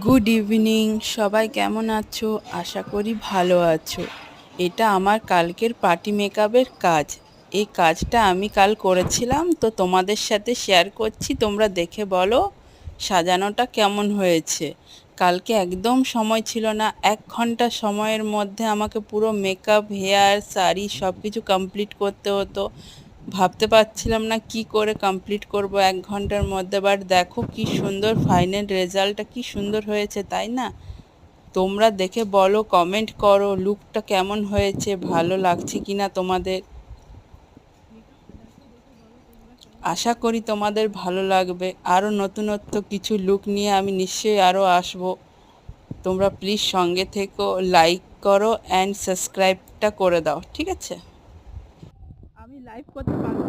Good evening. সবাই কেমন আছো? আশা করি ভালো আছো। এটা আমার কালকের পার্টি মেকআপের কাজ। এই কাজটা আমি কাল করেছিলাম, তো তোমাদের সাথে শেয়ার করছি। তোমরা দেখে বলো সাজানোটা কেমন হয়েছে। কালকে একদম সময় ছিল না, 1 ঘন্টা সময়ের মধ্যে আমাকে পুরো মেকআপ, হেয়ার, শাড়ি সব কিছু কমপ্লিট করতে হতো। ভাবতে পারছিলাম না কি করে কমপ্লিট করব 1 ঘন্টার মধ্যে, বাট দেখো কি সুন্দর ফাইনাল রেজাল্টটা, কি সুন্দর হয়েছে, তাই না? তোমরা দেখে বলো, কমেন্ট করো লুকটা কেমন হয়েছে, ভালো লাগছে কিনা তোমাদের। আশা করি তোমাদের ভালো লাগবে। আরও নতুনত্ব কিছু লুক নিয়ে আমি নিশ্চয়ই আরও আসবো। তোমরা প্লিজ সঙ্গে থেকো, লাইক করো অ্যান্ড সাবস্ক্রাইবটা করে দাও, ঠিক আছে? আমি লাইভ করতে পারবো